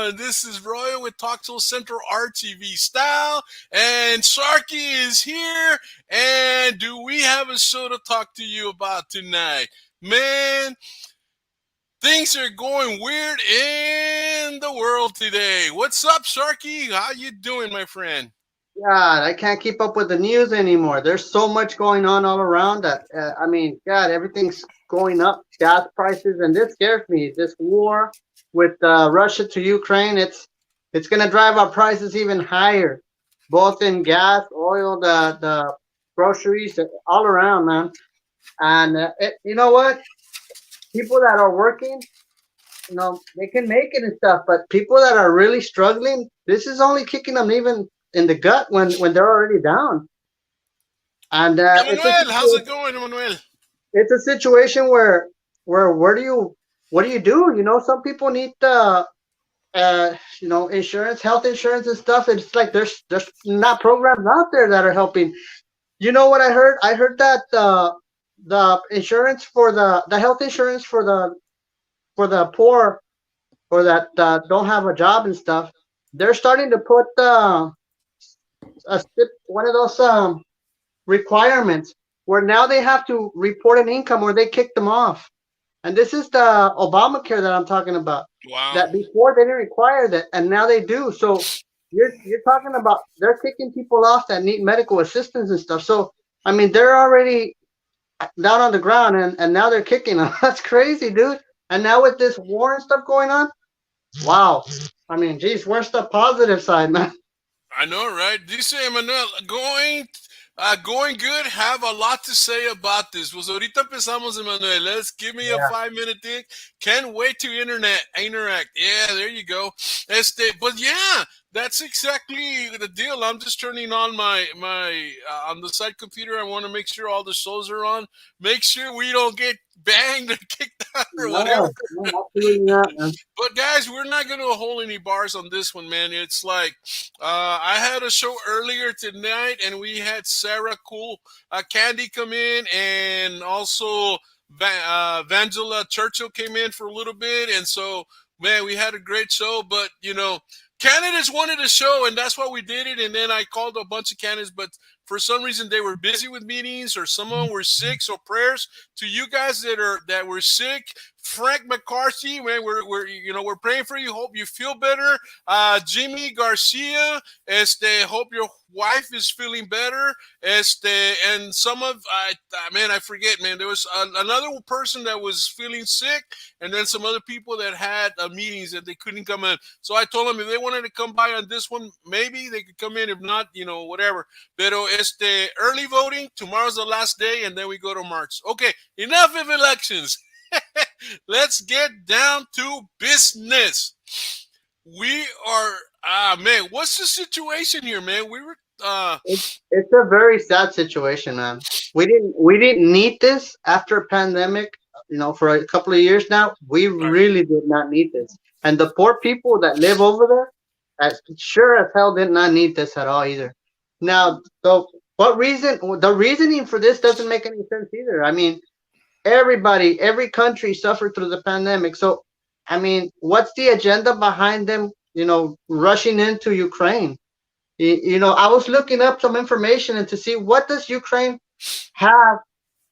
everyone. This is Royal with Talk Show Central RTV Style, and Sharky is here. And do we have a show to talk to you about tonight? Man, things are going weird in the world today. What's up, Sharky? How you doing, my friend? God, I can't keep up with the news anymore. There's so much going on all around that. God, everything's going up, gas prices, and this scares me. This war with Russia to Ukraine, it's gonna drive our prices even higher, both in gas, oil, the groceries, all around, man. And you know what? People that are working, they can make it and stuff, but people that are really struggling, this is only kicking them even in the gut when they're already down. And Emmanuel, how's it going, Emmanuel? it's a situation where what do you do? Some people need insurance, health insurance and stuff. It's like there's not programs out there that are helping. You know what I heard? I heard that the insurance for the health insurance for the poor or that don't have a job and stuff, they're starting to put one of those requirements where now they have to report an income or they kick them off. And this is the Obamacare that I'm talking about. Wow. That before they didn't require that, and now they do. So you're talking about they're kicking people off that need medical assistance and stuff. So I mean they're already down on the ground and now they're kicking them. That's crazy, dude. And now with this war and stuff going on, wow. I mean, geez, where's the positive side, man? I know, right? Dice Emmanuel, going good. Have a lot to say about this. Pues ahorita empezamos, Emmanuel. Let's give me a Yeah. 5-minute thing. Can't wait to interact. Yeah, there you go. But yeah, that's exactly the deal. I'm just turning on my on the side computer. I want to make sure all the shows are on. Make sure we don't get banged or kicked out or whatever. No, absolutely not, man. But guys, we're not going to hold any bars on this one, man. It's like I had a show earlier tonight, and we had Sarah Cool Candy come in, and also Vangela Churchill came in for a little bit, and so man, we had a great show. But candidates wanted a show, and that's why we did it. And then I called a bunch of candidates, but for some reason they were busy with meetings, or some of them were sick. So prayers to you guys that were sick. Frank McCarthy, man, we're praying for you. Hope you feel better. Jimmy Garcia, hope your wife is feeling better. And some of I forget, man. There was another person that was feeling sick, and then some other people that had meetings that they couldn't come in. So I told them if they wanted to come by on this one, maybe they could come in. If not, whatever. Pero early voting, tomorrow's the last day, and then we go to March. Okay, enough of elections. Let's get down to business. We are man, what's the situation here, man? We were It's a very sad situation, man. We didn't need this after a pandemic. For a couple of years now, we really did not need this. And the poor people that live over there, as sure as hell did not need this at all either. Now, what reason? The reasoning for this doesn't make any sense either. I mean, every country suffered through the pandemic. So, I mean, what's the agenda behind them? Rushing into Ukraine. I was looking up some information and to see what does Ukraine have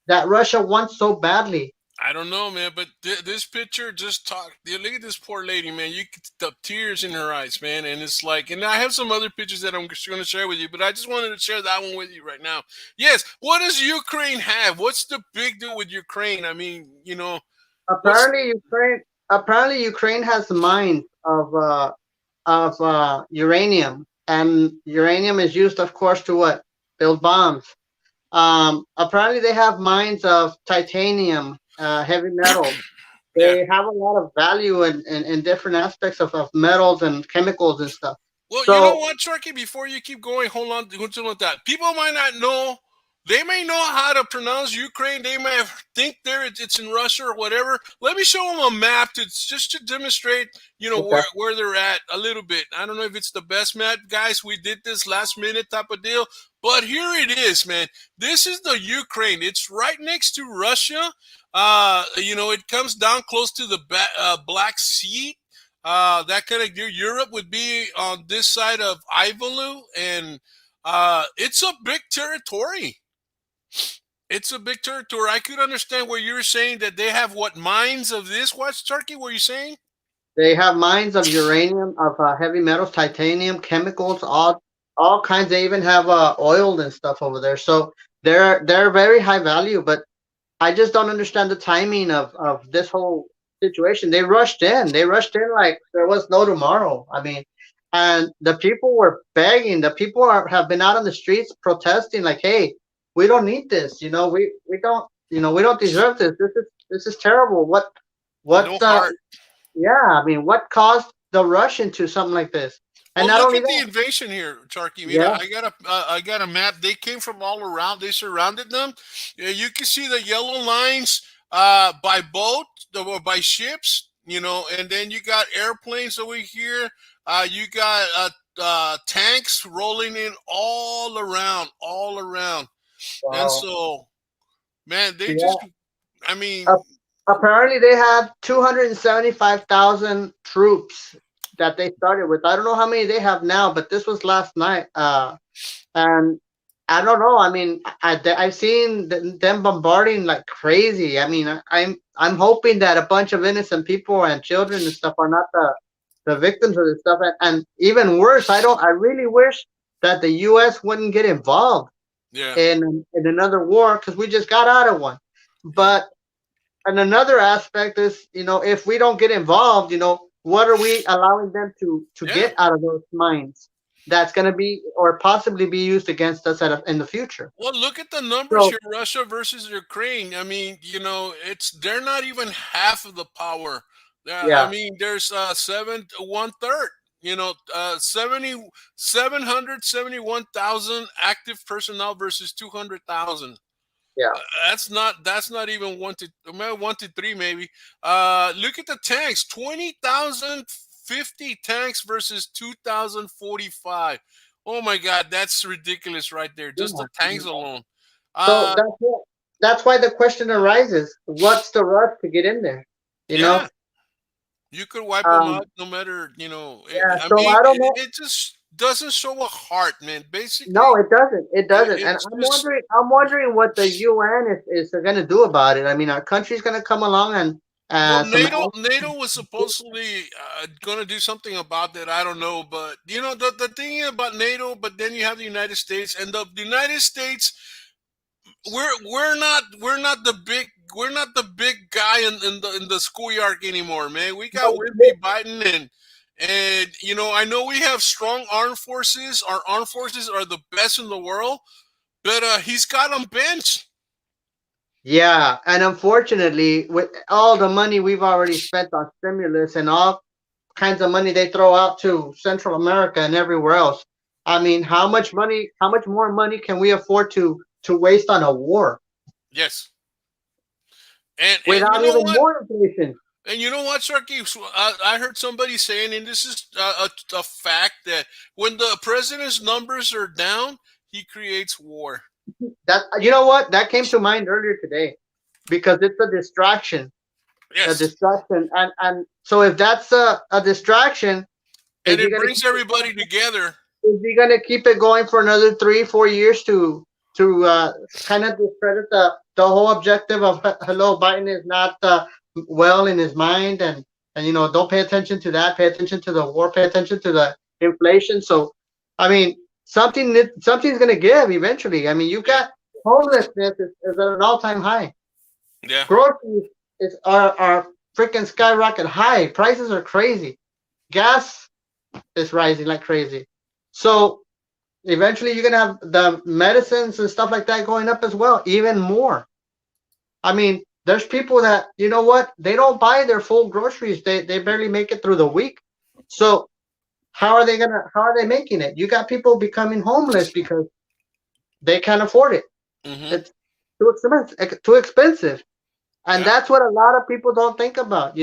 that Russia wants so badly. I don't know, man, but this picture just talk. Look at this poor lady, man. You get the tears in her eyes, man, and it's like. And I have some other pictures that I'm going to share with you, but I just wanted to share that one with you right now. Yes, what does Ukraine have? What's the big deal with Ukraine? I mean, Apparently Ukraine has mines of uranium, and uranium is used, of course, to what? Build bombs. Apparently they have mines of titanium, heavy metal. yeah. They have a lot of value in different aspects of metals and chemicals and stuff. Well, you know So what, Sharky? Before you keep going, hold on with that. People might not know. They may know how to pronounce Ukraine. They may think it's in Russia or whatever. Let me show them a map just to demonstrate, okay. where they're at a little bit. I don't know if it's the best map, guys. We did this last minute type of deal, but here it is, man. This is the Ukraine. It's right next to Russia. It comes down close to the Black Sea. that kind of Europe would be on this side of Ivalu, and it's a big territory. It's a big territory. I could understand where you're saying that they have what mines of this. What's Turkey? What are you saying? They have mines of uranium, of heavy metals, titanium, chemicals, all kinds. They even have oil and stuff over there. So they're very high value. But I just don't understand the timing of this whole situation. They rushed in. They rushed in like there was no tomorrow. I mean, and the people were begging. The people have been out on the streets protesting, like, "Hey, we don't need this. We don't. We don't deserve this. This is terrible. What No heart. yeah, I mean, what caused the rush into something like this? And Well, not look only at the that, invasion here, Charky. Mira, yeah, I got a map. They came from all around. They surrounded them. Yeah, you can see the yellow lines by boat or by ships. And then you got airplanes over here. You got tanks rolling in all around. And wow, so, man, they yeah. just. I mean, Uh, Apparently, they had 275,000 troops that they started with. I don't know how many they have now, but this was last night. And I don't know. I mean, I've seen them bombarding like crazy. I mean, I'm hoping that a bunch of innocent people and children and stuff are not the victims of this stuff. And even worse, I really wish that the U.S. wouldn't get involved yeah, in another war because we just got out of one. yeah, But and another aspect is, if we don't get involved, what are we allowing them to yeah. get out of those mines? That's going to be or possibly be used against us in the future. Well, look at the numbers So here: Russia versus Ukraine. I mean, it's they're not even half of the power. I yeah, mean, there's seven one third. 771,000 active personnel versus 200,000. yeah, That's not even one to three maybe. Look at the tanks: 20,050 tanks versus 2,045. Oh my God, that's ridiculous right there. Just the tanks yeah. alone. So Uh, that's why the question arises: what's the rush to get in there? You yeah, know, you could wipe them um, out no matter. yeah. I So mean, I don't it, know. it just doesn't show a heart, man. No, Basically, it doesn't. It doesn't. And it's I'm just. wondering. I'm wondering what the UN is going to do about it. I mean, our country's going to come along and Well, some. NATO was supposedly going to do something about that. I don't know, but the thing about NATO, but then you have the United States, and the United States, we're not the big guy in the schoolyard anymore, man. We got Wimpy Biden, and I know we have strong armed forces. Our armed forces are the best in the world, but he's got them benched. Yeah, and unfortunately, with all the money we've already spent on stimulus and all kinds of money they throw out to Central America and everywhere else, I mean, how much more money can we afford to waste on a war Yes, and you without know even what? more inflation? And you know what, Sharky? So I heard somebody saying, and this is a fact, that when the president's numbers are down, he creates war. That you know what that came to mind earlier today because it's a Yes, distraction, and so if that's a distraction, and is he it gonna brings everybody together. is he going to keep it going for another 3 4 years to kind of discredit the whole objective of hello Biden is not well in his mind and don't pay attention to that, pay attention to the war, pay attention to the inflation. So I mean something's going to give eventually. I mean you've Yeah, got homelessness is at an all-time high. yeah, Groceries are freaking skyrocket high. Prices are crazy. Gas is rising like crazy. So eventually you're gonna have the medicines and stuff like that going up as well, even more. I mean, there's people that what they don't buy their full groceries. They barely make it through the week. So how are they making it? You got people becoming homeless because they can't afford it. hmm, It's too expensive. And yeah, that's what a lot of people don't think about.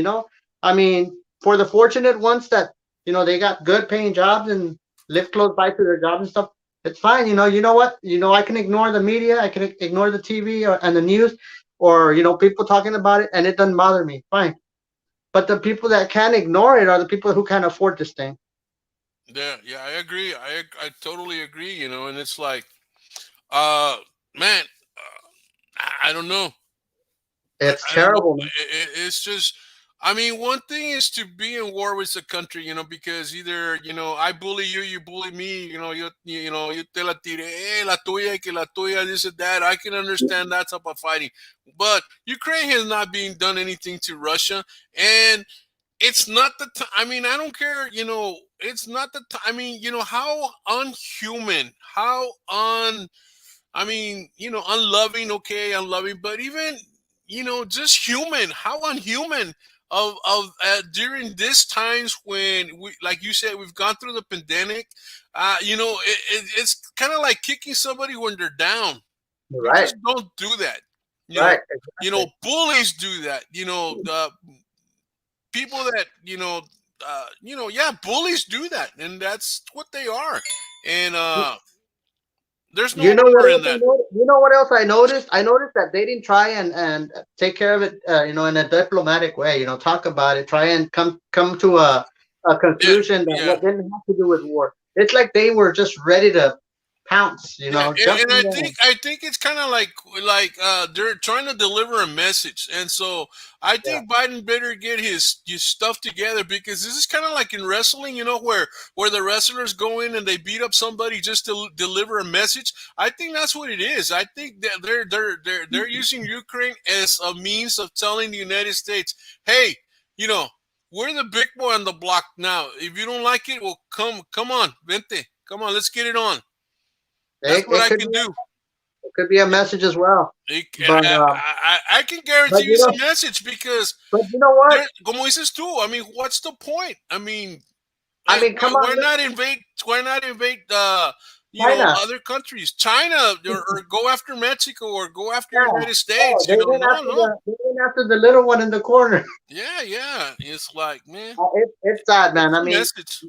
I mean, for the fortunate ones that they got good paying jobs and live close by to their jobs and stuff, it's fine. You know what, I can ignore the media, I can ignore the TV and the news, or people talking about it, and it doesn't bother me. Fine. but the people that can't ignore it are the people who can't afford this thing. Yeah, yeah, I agree. I totally agree. And it's like, uh, man, I don't know. It's I don't know. terrible, man. It's just, I mean, one thing is to be in war with the country, because either I bully you, you bully me, yo te la tiré, la tuya y que la tuya, this and that. I can understand that type of fighting, but Ukraine has not been done anything to Russia, and it's not the time. I mean, I don't care. It's not the time. I mean, how unhuman, how I mean, unloving, okay, unloving, but even, just human, how unhuman during this times when we, like you said, we've gone through the pandemic. It's kind of like kicking somebody when they're down. You're You right, just don't do that. right, exactly. Bullies do that. The people that yeah, bullies do that, and that's what they are. And there's no You know what honor in else I that. noticed? You know what else I noticed? I noticed that they didn't try and take care of it, in a diplomatic way. Talk about it, try and come to a Yeah, conclusion that yeah, what didn't have to do with war. It's like they were just ready to pounce, yeah. jump And in I there. think it's kind of like they're trying to deliver a message, and so I Yeah, think Biden better get his stuff together, because this is kind of like in wrestling, where the wrestlers go in and they beat up somebody just to deliver a message. I think that's what it is. I think that they're using Ukraine as a means of telling the United States, hey, you know, we're the big boy on the block now. If you don't like it, well, come on, vente, come on, let's get it on. That's what it I could can be do. it could be a message as well. It, But I can but guarantee you you some know message, because but you know what? como dices tú, I mean, what's the point? I mean, I mean, come on, why look, not invade? Why not invade? China. Other countries, China, or go after Mexico, or go after Yeah. United Oh, States. they went No, after no, the little one in the corner. yeah, yeah. It's like, man, It's sad, what's man. I the mean, message?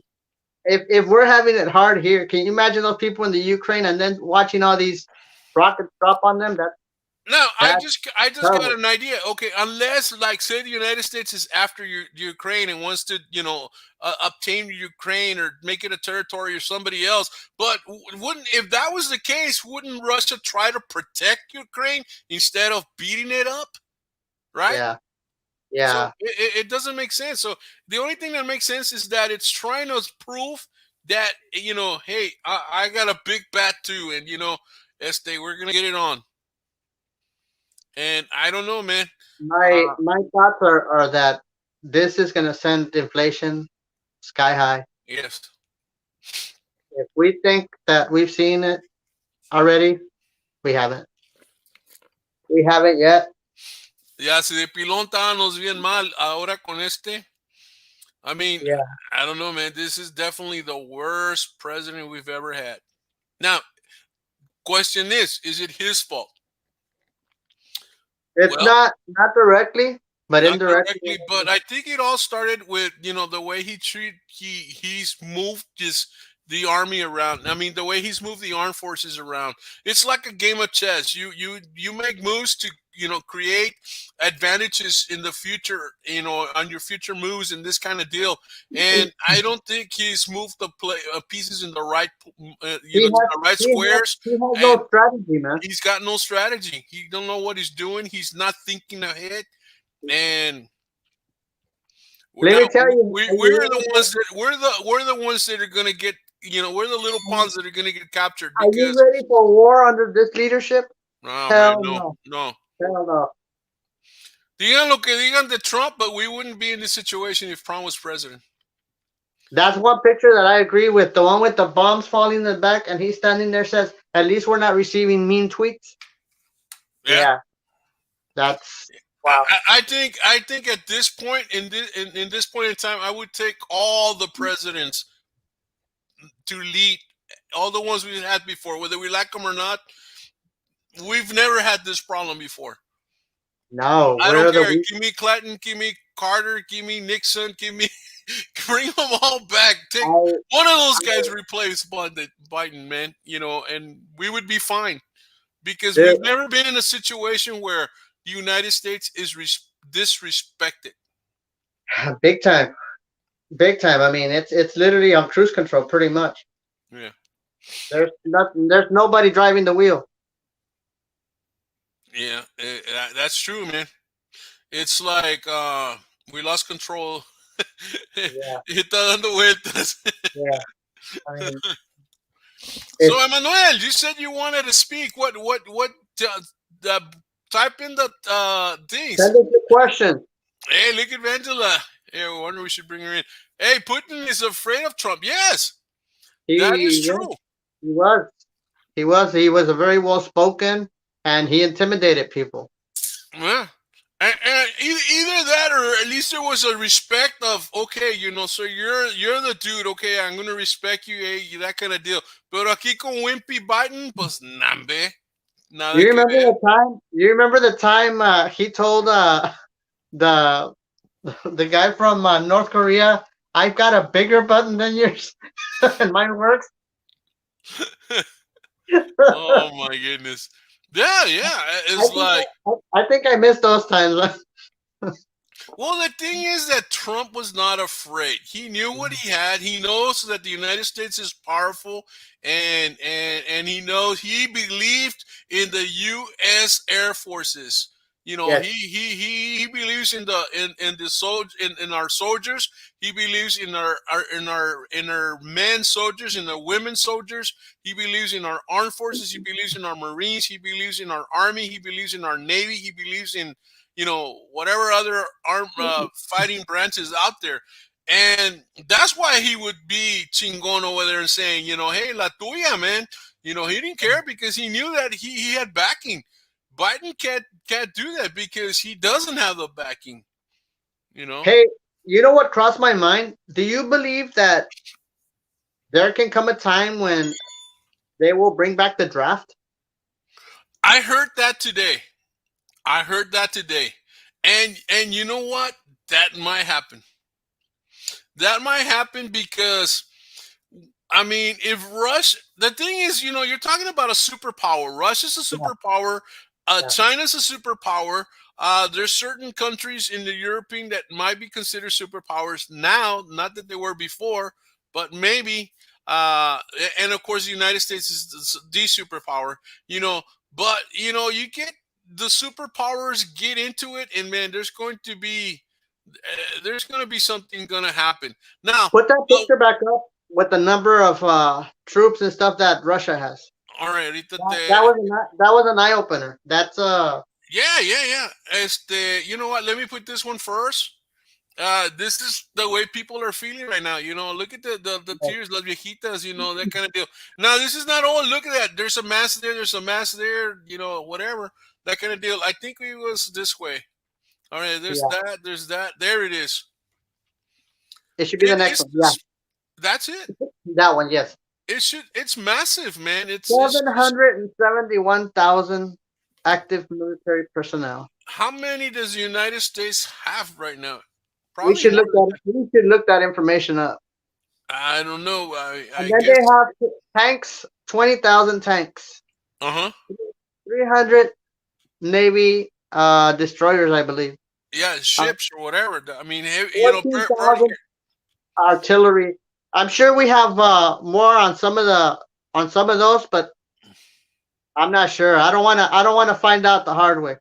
if we're having it hard here, can you imagine those people in the Ukraine and then watching all these rockets drop on them? No, That's I just got terrible. an idea. Okay, unless, like, say the United States is after Ukraine and wants to, obtain Ukraine or make it a territory or somebody else. But wouldn't, if that was the case, wouldn't Russia try to protect Ukraine instead of beating it up? Right. Yeah, So yeah. it doesn't make sense. So the only thing that makes sense is that it's trying to prove that, hey, I got a big bat too, and Este, we're gonna get it on. And I don't know, man. Uh, My thoughts are that this is gonna send inflation sky high. yes. If we think that we've seen it already, we haven't. We haven't yet. Ya, si de pilón estábamos bien mal, ahora con este. I mean, Yeah. I don't know, man. This is definitely the worst president we've ever had. Now, question is it his fault? It's Well, not directly, but not indirectly. directly, but I think it all started with the way he's moved the army around. I mean, the way he's moved the armed forces around. It's like a game of chess. You make moves to create advantages in the future. On your future moves and this kind of deal. And I don't think he's moved the pieces in the right He to has the right squares. he has And no strategy, man. he's got no strategy. He don't know what he's doing. He's not thinking ahead. And Let now me tell you, are you we're ready the ones that we're the ones that are gonna get we're the little pawns that are gonna get captured are you because ready for war under this leadership? oh man, Hell no, no. no. Hell no. Digan lo que digan de Trump, but we wouldn't be in this situation if Trump was president. That's one picture that I agree with. The one with the bombs falling in the back and he's standing there says, at least we're not receiving mean tweets. Yeah. Yeah, that's wow. I think at this point in this point in time, I would take all the presidents to lead, all the ones we've had before, whether we like them or not. We've never had this problem before. No, I where don't are the care. weak? Give me Clinton, give me Carter, give me Nixon, give me bring them all back. Take I, one of those I guys replace Biden, man. And we would be fine because dude, we've never been in a situation where the United States is disrespected. Big time, big time. I mean, it's literally on cruise control, pretty much. Yeah, There's nothing. There's nobody driving the wheel. yeah, that's true, man. It's like we lost control. Yeah, Está dando vueltas. yeah. I mean, So, it's Emmanuel, you said you wanted to speak. What? The type in the things. send us your question. Hey, look at Angela. Hey, I wonder we should bring her in. Hey, Putin is afraid of Trump. Yes, that is He, yeah, true. he was. He was a very well spoken, and he intimidated people. Yeah. And either that, or at least there was a respect of okay, so you're the dude. Okay, I'm gonna respect you, hey, that kind of deal. Pero aquí con Wimpy Biden, pues nambe, nada You que remember ver. the time? You remember the time he told the the guy from North Korea, "I've got a bigger button than yours, and mine works." Oh my goodness. Yeah, yeah. I It's think like, I think I missed those times. well, the thing is that Trump was not afraid. He knew what he had. He knows that the United States is powerful, and he believed in the U.S. Air Forces. Yes. He believes in the in our soldiers. He believes in our men soldiers, in the women soldiers. He believes in our armed forces. He believes in our Marines. He believes in our Army. He believes in our Navy. He believes in whatever other arm fighting branches out there. And that's why he would be chingon over there and saying, hey, la tuya, man. He didn't care because he knew that he had backing. Biden can't do that because he doesn't have the backing, you know. Hey, you know what crossed my mind? Do you believe that there can come a time when they will bring back the draft? I heard that today. I heard that today. And you know what? That might happen. That might happen because I mean, if Russia, the thing is, you're talking about a superpower. Russia's a Yeah, superpower. yeah. China's a superpower. There's certain countries in the European that might be considered superpowers now, not that they were before, but maybe. And of course, the United States is the superpower. You know, but you get the superpowers get into it, and man, there's going to be something going to happen now. Put that uh, picture back up with the number of troops and stuff that Russia has. all right, ahorita That was an eye opener. That's yeah, yeah, yeah. You know what? Let me put this one first. This is the way people are feeling right now. Look at the tears, las viejitas, that kind of deal. Now, this is not all. Look at that. There's a mass there. There's a mass there. Whatever that kind of deal. I think it was this way. All right. There's yeah. that. There's that. There it is. It should be the next It's one. Yeah, that's it. that one. Yes, It should. It's massive, man. It's 771,000 active military personnel. how many does the United States have right now? We Probably should more look than that. We should look that information up. I don't know. And I then they guess. have tanks. 20,000 tanks. Uh huh. 300 Navy destroyers, I believe. Yeah, Uh, ships or whatever. I mean, 14,000 artillery. I'm sure we have more on some of those, but I'm not sure. I don't want to find out the hard way.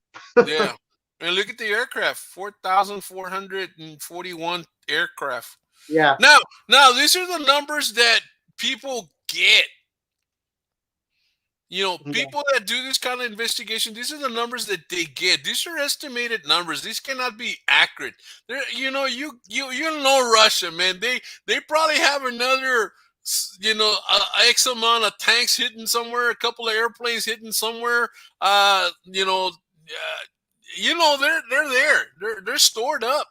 yeah. And look at the aircraft: 4,441 aircraft. Yeah. Now, these are the numbers that people get. Yeah. People that do this kind of investigation, these are the numbers that they get. These are estimated numbers. These cannot be accurate. You know Russia, man. They probably have another, X amount of tanks hitting somewhere, a couple of airplanes hitting somewhere. They're there. They're stored up.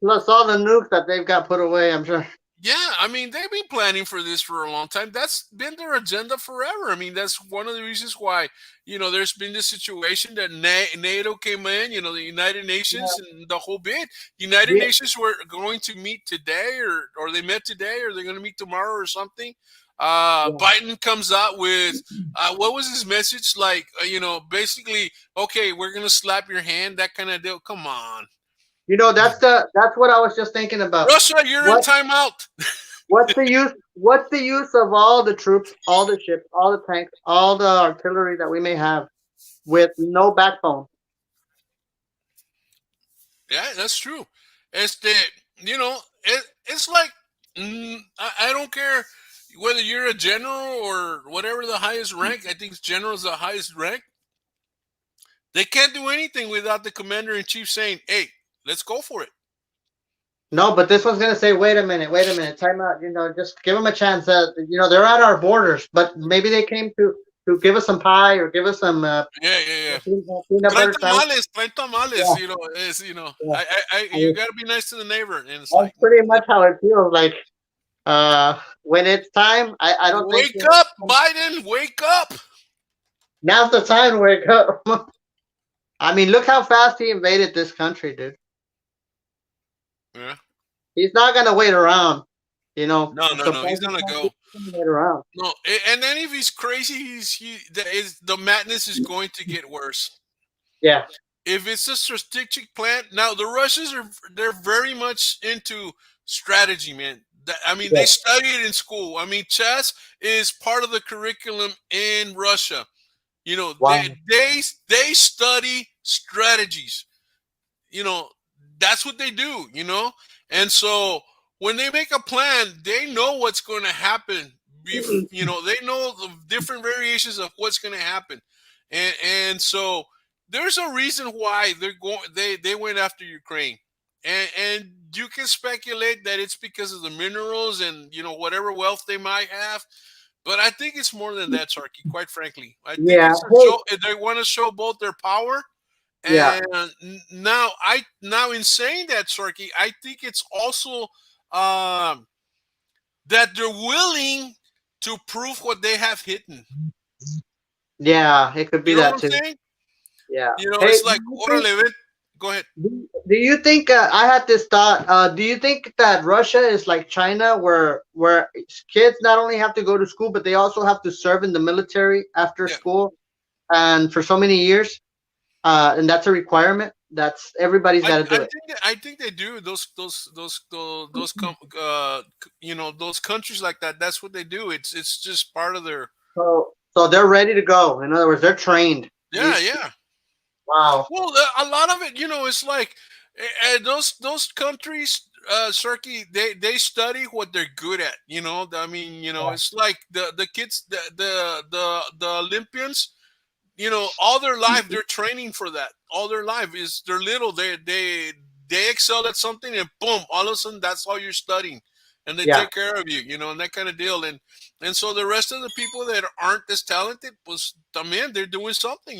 Plus all the nukes that they've got put away, I'm sure. Yeah, I mean, they've been planning for this for a long time. That's been their agenda forever. I mean, that's one of the reasons why, there's been this situation that NATO came in, the United Yeah. Nations and the whole bit. United Yeah. Nations were going to meet today, or they met today, or they're going to meet tomorrow or something. Yeah. Biden comes out with, what was his message? Like, basically, okay, we're going to slap your hand, that kind of deal. Come on. that's what I was just thinking about. Russia, you're in What timeout. what's the use? What's the use of all the troops, all the ships, all the tanks, all the artillery that we may have with no backbone? Yeah, that's true. It's the it's like I don't care whether you're a general or whatever the highest rank. I think general is the highest rank. They can't do anything without the commander in chief saying, "Hey, let's go for it." No, but this one's gonna say, wait a minute, time out. Just give them a chance. They're at our borders, but maybe they came to give us some pie or give us some Yeah, yeah, yeah. peanut Traen butter sandwich. tamales, traen tamales. Yeah, yeah. You gotta be nice to the neighbor, and it's That's like, pretty much how it feels. Like when it's time, I don't think wake up, Biden, wake up. now's the time to wake up. I mean, look how fast he invaded this country, dude. Yeah. He's not gonna wait around. No, no, no. He's Surprise gonna attack, go. he's not gonna wait around. No, and then if he's crazy, the madness is going to get worse. Yeah, If it's a strategic plan, now the Russians they're very much into strategy, man. I mean, yeah. they study it in school. I mean, chess is part of the curriculum in Russia. Wow. They study strategies. you know that's what they do. And so when they make a plan, they know what's going to happen. They know the different variations of what's going to happen. And so there's a reason why they went after Ukraine. And you can speculate that it's because of the minerals and whatever wealth they might have. But I think it's more than that, Sharky. Quite frankly, I think Yeah. it's a Hey. show. They want to show both their power. Yeah. And now in saying that, Sorky, I think it's also um, that they're willing to prove what they have hidden. Yeah. It could be You know that what I'm too. saying? Yeah. Hey, It's like, orale, ven. Go ahead. do you think I had this thought? Do you think that Russia is like China, where kids not only have to go to school, but they also have to serve in the military after Yeah, school, and for so many years, and that's a requirement. That's everybody's got to do it. I think they do. Those countries like that. That's what they do. It's just part of their. So they're ready to go. In other words, they're trained. Yeah, yeah. Wow. Well, a lot of it, it's like those countries, Turkey, they study what they're good at. I mean, it's like the kids, the Olympians. All their life they're training for that. All their life is they're little. They excel at something, and boom, all of a sudden that's all you're studying, and they Yeah, take care of you. And that kind of deal. And so the rest of the people that aren't as talented, was, man, they're doing something.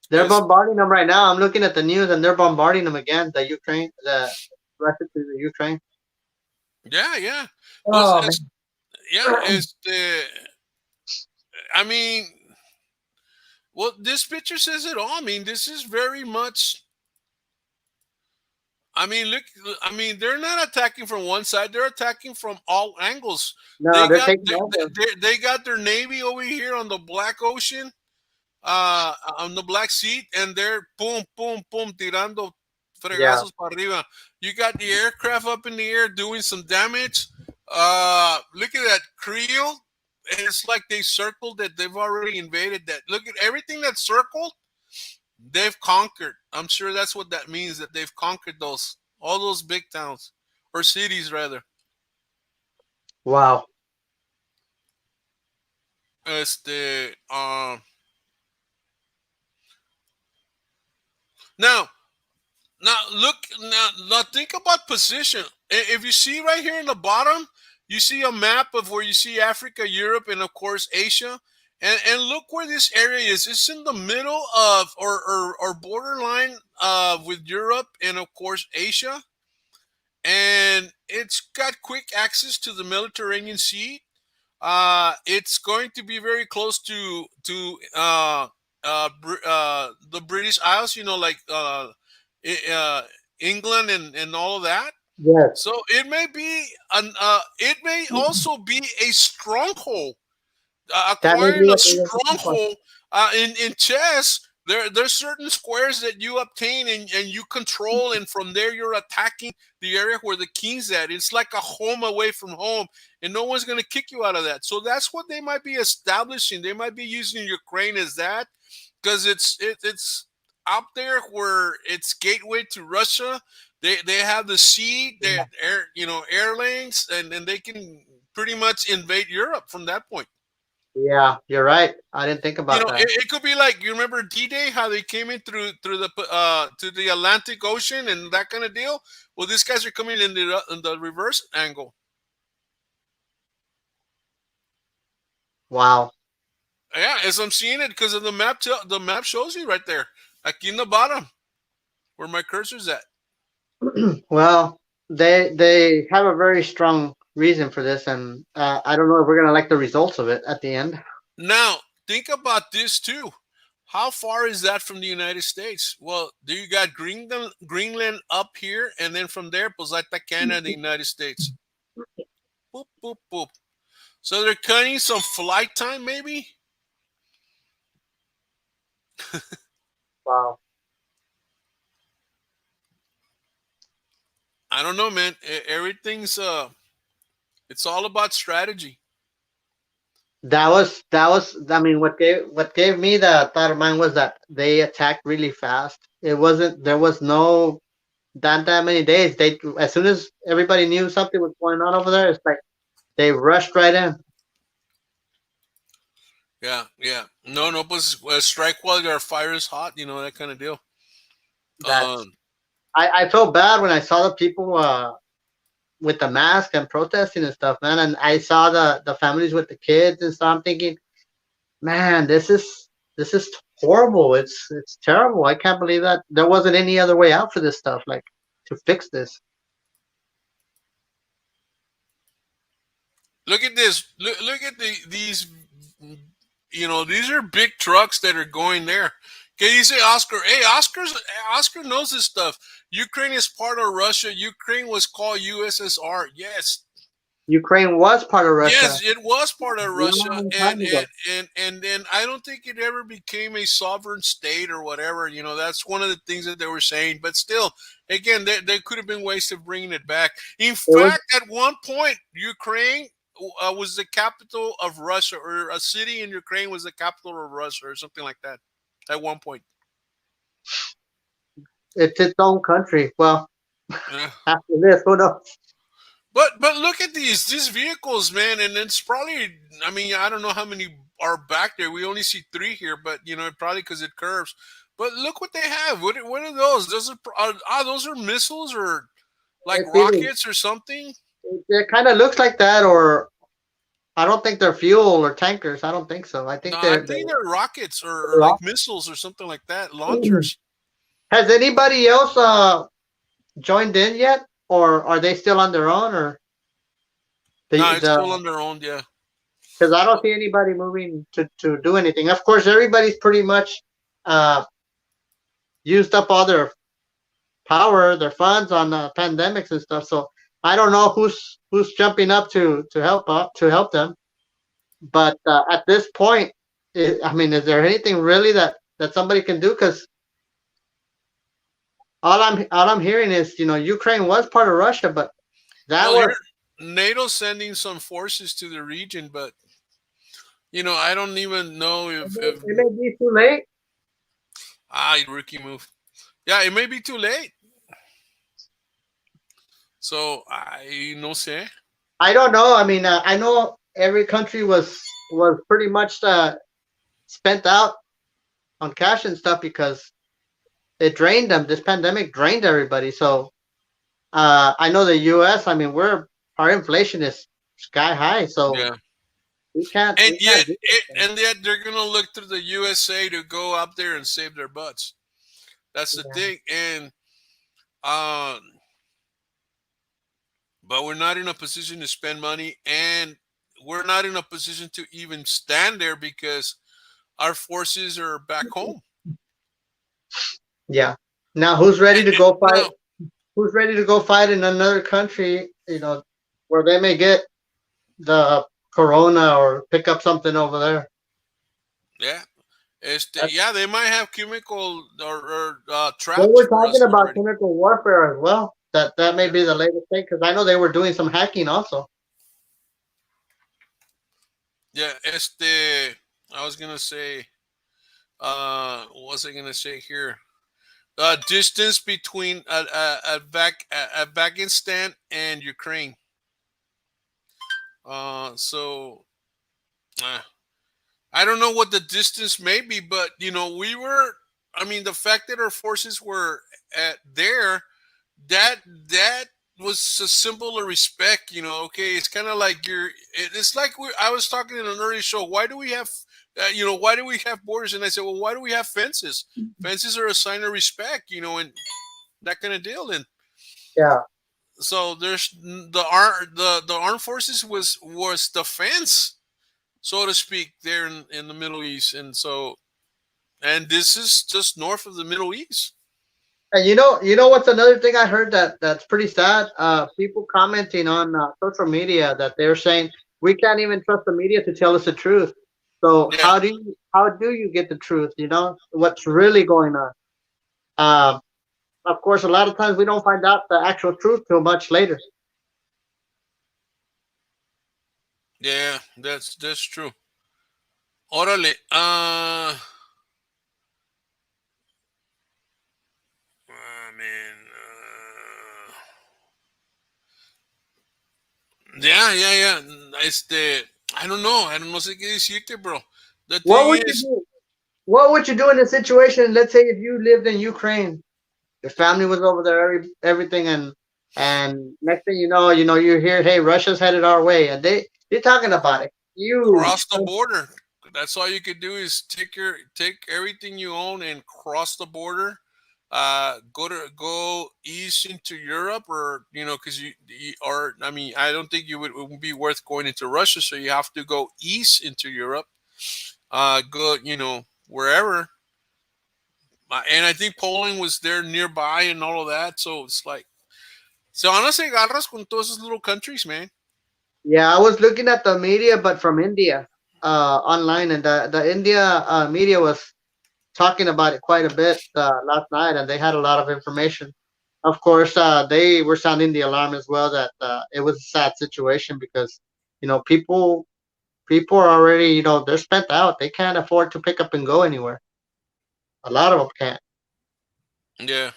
they're It's, bombarding them right now. I'm looking at the news, and they're bombarding them again. The Russia to the Ukraine. yeah, yeah. Well, Oh man. yeah, it's the. I mean, well, this picture says it all. I mean, this is very much. I mean, look. I mean, they're not attacking from one side; they're attacking from all angles. No, They they're got taking over. they got their navy over here on the Black Ocean, on the Black Sea, and they're boom, boom, boom, tirando Yeah, fregazos para arriba. You got the aircraft up in the air doing some damage. Look at that Creel. It's like they circled that they've already invaded that. Look at everything that's circled. They've conquered. I'm sure that's what that means. That they've conquered all those big towns or cities rather. wow. Este, now, look. Now think about position. If you see right here in the bottom, you see a map of where you see Africa, Europe, and of course Asia. And look where this area is. It's in the middle of or borderline with Europe and of course Asia. And it's got quick access to the Mediterranean Sea. It's going to be very close to the British Isles. Like England and all of that. Yes. So it may be it may also be a stronghold, That may acquiring be a what they were looking for. stronghold in chess There's certain squares that you obtain and you control, and from there you're attacking the area where the king's at. It's like a home away from home, and no one's gonna kick you out of that. So that's what they might be establishing. They might be using Ukraine as that because it's out there where it's gateway to Russia. They have the sea, they air air lanes, and they can pretty much invade Europe from that point. Yeah, you're right. I didn't think You about know, that. it could be like you remember D-Day, how they came in through the to the Atlantic Ocean and that kind of deal. Well, these guys are coming in the reverse angle. Wow. Yeah, as I'm seeing it because of the map. The map shows you right there, like in the bottom where my cursor's at. Well, they have a very strong reason for this, and I don't know if we're gonna like the results of it at the end. Now, think about this too. How far is that from the United States? Well, do you got Greenland up here, and then from there, pues like Canada, the United States. Boop boop boop. So they're cutting some flight time, maybe. Wow. I don't know, man. Everything's it's all about strategy. That was. I mean, what gave me the thought of mine was that they attacked really fast. It wasn't. There was no that many days. They as soon as everybody knew something was going on over there, it's like they rushed right in. Yeah, yeah. No, no, pues strike while your fire is hot. You know that kind of deal. That's. Um, I felt bad when I saw the people with the mask and protesting and stuff, man. And I saw the families with the kids and stuff. I'm thinking, man, this is horrible. It's terrible. I can't believe that there wasn't any other way out for this stuff, like to fix this. look at this. Look at these. You know, these are big trucks that are going there. Can you say Oscar? Hey, Oscar knows this stuff. Ukraine is part of Russia. Ukraine was called USSR. Yes, Ukraine was part of Russia yes, it was part a of Russia, long and time ago. then I don't think it ever became a sovereign state or whatever. You know, that's one of the things that they were saying. But still, again, there could have been ways of bringing it back. In It was fact, at one point, Ukraine was the capital of Russia, or a city in Ukraine was the capital of Russia, or something like that. At one point, it's its own country. Well, yeah. after this, who knows? But look at these vehicles, man, and it's probably. I mean, I don't know how many are back there. We only see three here, but you know, probably because it curves. But look what they have. What are those? Those are missiles or like It's either, rockets or something. it kind of looks like that, or I don't think they're fuel or tankers. I don't think so. I No, think I they're think they're rockets or rock. like missiles or something like that. Launchers. Has anybody else joined in yet, or are they still on their own, or No, the it's the still on their own. Yeah. because I don't see anybody moving to do anything. Of course, everybody's pretty much uh, used up all their power, their funds on pandemics and stuff. So I don't know who's jumping up to help them. But at this point, I mean, is there anything really that somebody can do? Because all I'm hearing is, Ukraine was part of Russia, but that Well, here was NATO sending some forces to the region, but you know, I don't even know if it may be too late. rookie move. Yeah, it may be too late. So I no sé. I don't know. I mean, I know every country was pretty much spent out on cash and stuff because it drained them. This pandemic drained everybody. So I know the U.S. I mean, our inflation is sky high, so Yeah, we can't do this. and yet they're gonna look to the USA to go up there and save their butts. That's the Yeah. thing, and um, but we're not in a position to spend money, and we're not in a position to even stand there because our forces are back home. Yeah. Now, who's ready to go fight? No, Who's ready to go fight in another country? Where they may get the corona or pick up something over there. yeah, That's, Yeah, they might have chemical or they traps were for talking us about already. chemical warfare as well. That may Yeah, be the latest thing because I know they were doing some hacking also. yeah. I was gonna say, what was I gonna say here? Distance between Afghanistan and Ukraine. So uh, I don't know what the distance may be, but we were. I mean, the fact that our forces were at there, that that was a symbol of respect. Okay, it's kind of like it's like I was talking in an early show. Why do we have, why do we have borders? And I said, well, why do we have fences? Fences are a sign of respect, and that kind of deal. And Yeah. so there's the armed forces was defense, so to speak, there in the Middle East, and this is just north of the Middle East. And you know what's another thing I heard that's pretty sad? People commenting on social media that they're saying we can't even trust the media to tell us the truth. So Yeah, how do you get the truth? You know what's really going on. Um, of course, a lot of times we don't find out the actual truth till much later. yeah, that's true. Orale, man, yeah, yeah, yeah. I don't know sé qué decirte, bro. The What thing would you is, do? What would you do in a situation? Let's say if you lived in Ukraine, your family was over there, everything, and next thing you know, you hear, hey, Russia's headed our way, and they're talking about it. You, cross the border. That's all you could do is take everything you own and cross the border. Go east into Europe, or because or I mean, I don't think it would be worth going into Russia, so you have to go east into Europe. Go wherever. And I think Poland was there nearby and all of that, so it's like se van a hacer garras con todos esos little countries, man. yeah, I was looking at the media, but from India, online, and the India media was talking about it quite a bit last night, and they had a lot of information. Of course, they were sounding the alarm as well that it was a sad situation because people are already they're spent out. They can't afford to pick up and go anywhere. A lot of them can't. Yeah.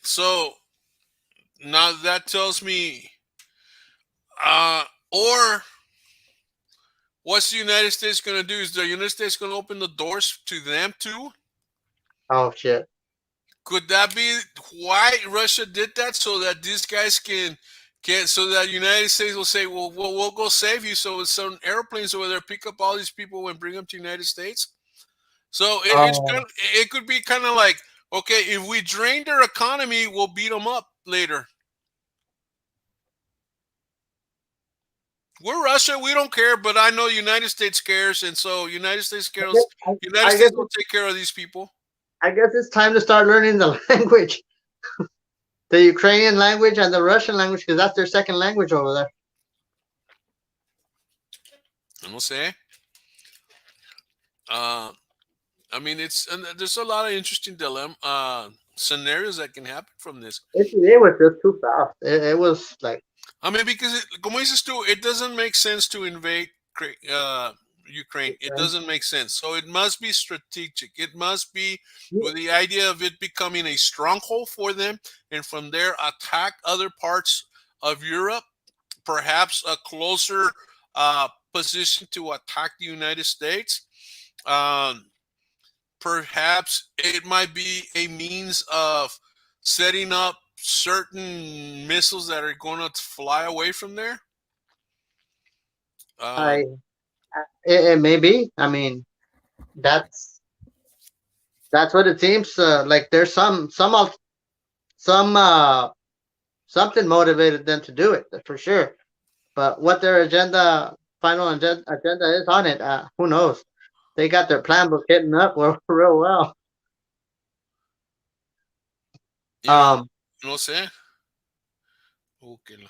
So now that tells me, uh, or what's the United States going to do? Is the United States going to open the doors to them too? Oh shit. Could that be why Russia did that, so that these guys can so that United States will say, well, we'll go save you. So some airplanes over there pick up all these people and bring them to United States. So Um, it could be kind of like, okay, if we drain their economy, we'll beat them up later. We're Russia. We don't care, but I know United States cares, and so I guess, United I guess States will take care of these people. I guess it's time to start learning the language, the Ukrainian language and the Russian language, because that's their second language over there. No sé. Uh, I mean, and there's a lot of interesting scenarios that can happen from this. It was just too fast. It was like, I mean, because como dices tú, it doesn't make sense to invade Ukraine. It man, doesn't make sense. So it must be strategic. It must be you- with the idea of it becoming a stronghold for them, and from there attack other parts of Europe, perhaps a closer position to attack the United States. Um, Perhaps it might be a means of setting up certain missiles that are going to fly away from there. I Um, it may be. I mean, that's that's what it seems. Like there's some something motivated them to do it for sure. But what their final agenda is on it, who knows? They got their plan book hitting up real well. you know, Um, no sé. Okay.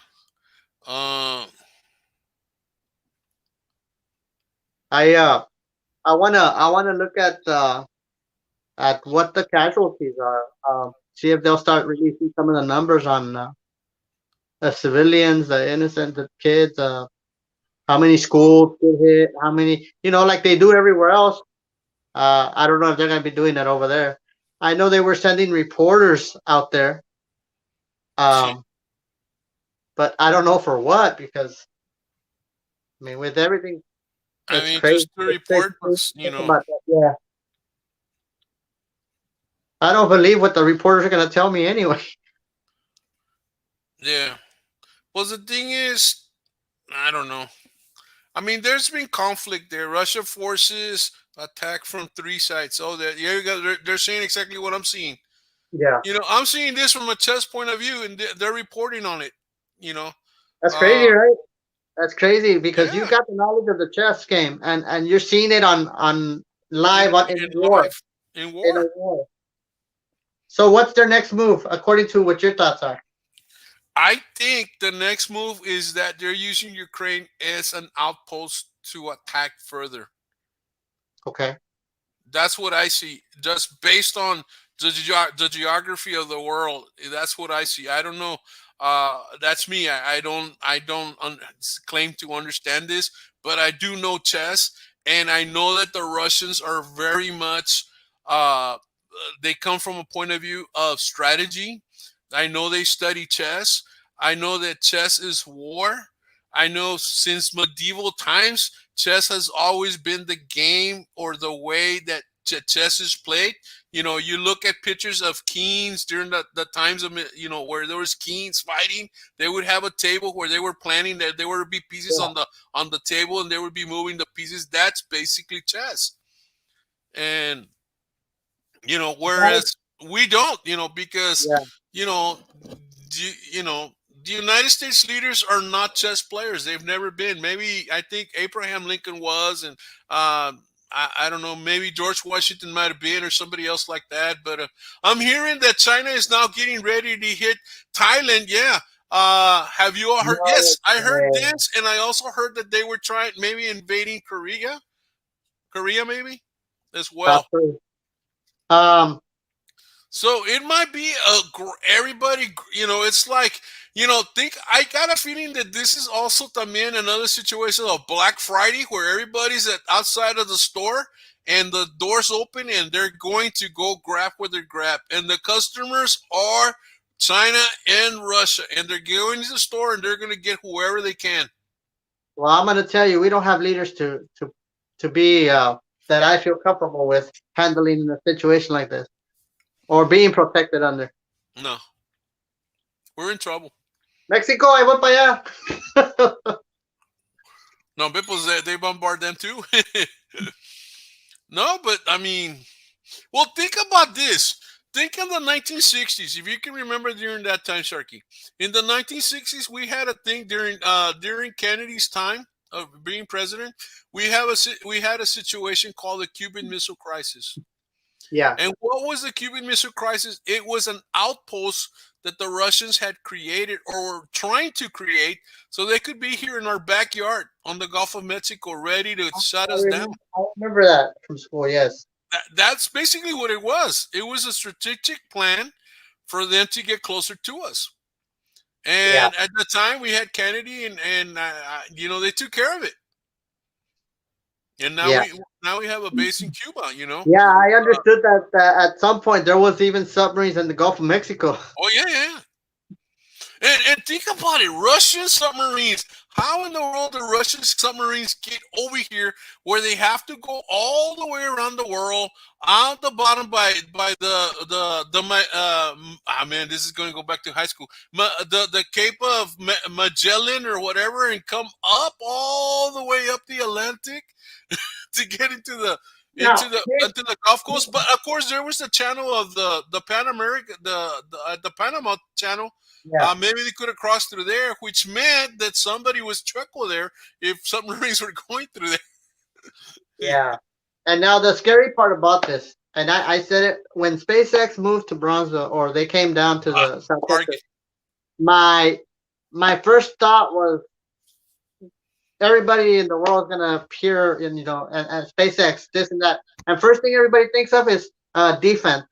Um, I I wanna look at what the casualties are. See if they'll start releasing some of the numbers on the civilians, the innocent, the kids. How many schools get hit? How many? Like they do everywhere else. I don't know if they're gonna be doing that over there. I know they were sending reporters out there, See, um, but I don't know for what because I mean, with everything, I it's mean, crazy. just to It's crazy report, but to you think know, about that. Yeah, I don't believe what the reporters are gonna tell me anyway. yeah. Well, the thing is, I don't know. I mean, there's been conflict there. Russia forces attack from three sides. Oh, that yeah, they're saying exactly what I'm seeing. Yeah, I'm seeing this from a chess point of view, and they're reporting on it. You know, that's crazy, uh, right? That's crazy because you yeah, got the knowledge of the chess game and you're seeing it on in live in war life in in a war. war. So what's their next move according to what your thoughts are? I think the next move is that they're using Ukraine as an outpost to attack further. Okay. That's what I see, just based on the geography of the world. That's what I see. I don't know. That's me. I don't claim to understand this, but I do know chess, and I know that the Russians are very much. They come from a point of view of strategy. I know they study chess. I know that chess is war. I know since medieval times, chess has always been the game or the way that chess is played. You look at pictures of kings during the times of, where there was kings fighting. They would have a table where they were planning that there would be pieces Yeah. on the table, and they would be moving the pieces. That's basically chess. And Right. whereas we don't, because Yeah. you know you know the United States leaders are not chess players. They've never been. Maybe I think Abraham Lincoln was, and I don't know. Maybe George Washington might have been, or somebody else like that. But I'm hearing that China is now getting ready to hit Thailand. Yeah. Have you all heard? No Yes, I heard way. this, and I also heard that they were trying maybe invading Korea maybe as well. Possibly. Um. So it might be everybody. It's like think. I got a feeling that this is also también another situation of Black Friday, where everybody's at outside of the store and the doors open, and they're going to go grab what they grab, and the customers are China and Russia, and they're going to the store and they're going to get whoever they can. Well, I'm gonna tell you, we don't have leaders to be that I feel comfortable with handling a situation like this or being protected under. No, we're in trouble. Mexico, I voy para allá. No, people they bombard them too. No, but I mean, well, think about this. Think of the 1960s. If you can remember during that time, Sharky. In the 1960s, we had a thing during Kennedy's time of being president. We had a situation called the Cuban Missile Crisis. Yeah. And what was the Cuban Missile Crisis? It was an outpost that the Russians had created or were trying to create so they could be here in our backyard on the Gulf of Mexico, ready to shut us down. I remember that from school. Yes. That's basically what it was. It was a strategic plan for them to get closer to us. Yeah. And at the time, we had Kennedy, and they took care of it. And now Yeah. we have a base in Cuba. Yeah. I understood that at some point there was even submarines in the Gulf of Mexico. Oh yeah, yeah. And think about it, Russian submarines. How in the world do Russian submarines get over here where they have to go all the way around the world out the bottom by the my man, this is going to go back to high school. The Cape of Magellan or whatever, and come up all the way up the Atlantic to get Now, into the Gulf Coast. But of course, there was the channel of the Pan America, the Panama Channel. yeah. Maybe they could have crossed through there, which meant that somebody was truckle there if submarines were going through there. Yeah. And now the scary part about this, and I said it when SpaceX moved to Bronzeville or they came down to the South Target. Texas. My my first thought was everybody in the world is gonna appear in, and SpaceX, this and that. And first thing everybody thinks of is defense.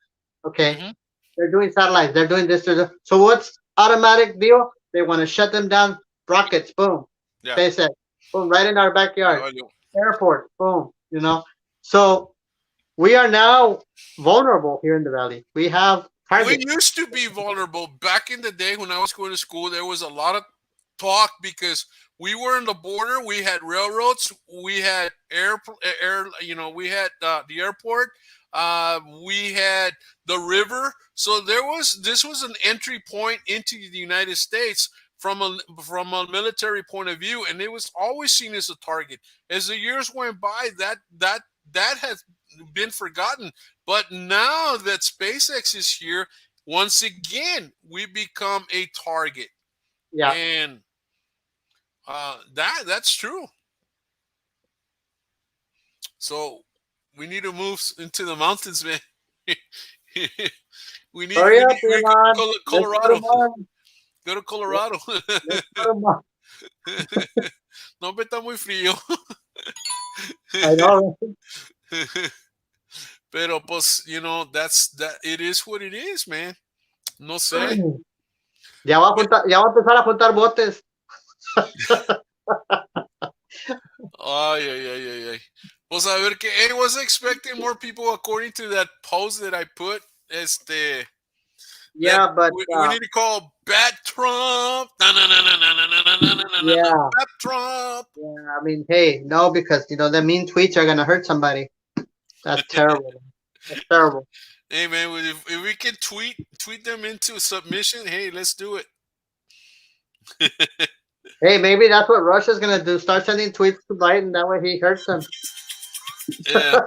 Okay, Hmm. they're doing satellites, they're doing this, so what's automatic deal? They want to shut them down. Rockets, boom, Yeah. SpaceX, boom, right in our Ya backyard. valió. Airport, boom, So we are now vulnerable here in the valley. We have We targets. used to be vulnerable back in the day when I was going to school. There was a lot of talk because we were in the border. We had railroads. We had air. We had the airport. We had the river. So this was an entry point into the United States from a military point of view, and it was always seen as a target. As the years went by, that has been forgotten. But now that SpaceX is here, once again, we become a target. Yeah. And that's true. So we need to move into the mountains, man. we need Hurry we up, need we Elon. go to Let's go to Colorado. Mars. Go to Let- Colorado. Let's go to Mars. No me está muy frío. I know. Pero pues, that it is what it is, man. No sé. Right? Ya va a empezar a juntar botes. Ay, ay, ay, ay, ay. Pues a ver que I was expecting more people according to that post that I put. That Yeah, but we need to call Bat Trump. Na, na, na, na, na, na, na, na, na, na, na, na, yeah, Bat Trump. yeah. I mean, hey, no, because the mean tweets are gonna hurt somebody. That's terrible. That's terrible. Hey man, if we can tweet them into submission, hey, let's do it. Hey, maybe that's what Russia's gonna do. Start sending tweets to Biden. That way he hurts them. Yeah,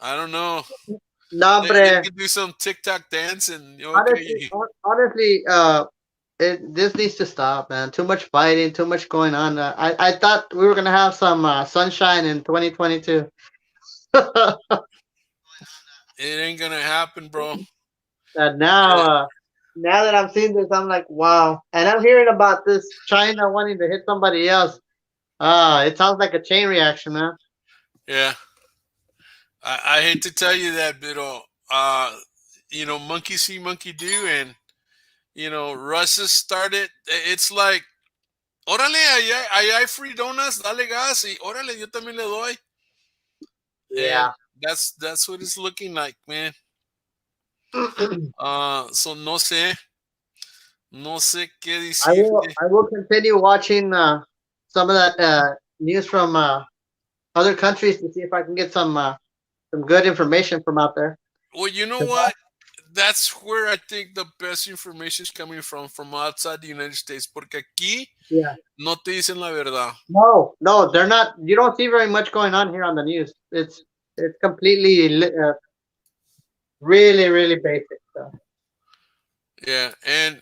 I don't know. No, They hombre. can do some TikTok dance and Honestly, okay. honestly, this needs to stop, man. Too much fighting, too much going on. I thought we were gonna have some sunshine in 2022. It ain't gonna happen, bro. And now, Yeah, now that I'm seeing this, I'm like, wow. And I'm hearing about this China wanting to hit somebody else. It sounds like a chain reaction, man. yeah. I hate to tell you that, but uh, monkey see, monkey do, and Russia started. It's like, órale, allá hay free donuts, dale gas, y órale, yo también le doy, and Yeah. that's what it's looking like, man. I So no sé qué will. decirte. I will continue watching some of that news from other countries to see if I can get some good information from out there. Well, you know what? That's where I think the best information is coming from outside the United States, porque aquí Yeah. no te dicen la verdad. No, no, they're not. You don't see very much going on here on the news. It's completely really really basic stuff. Yeah, and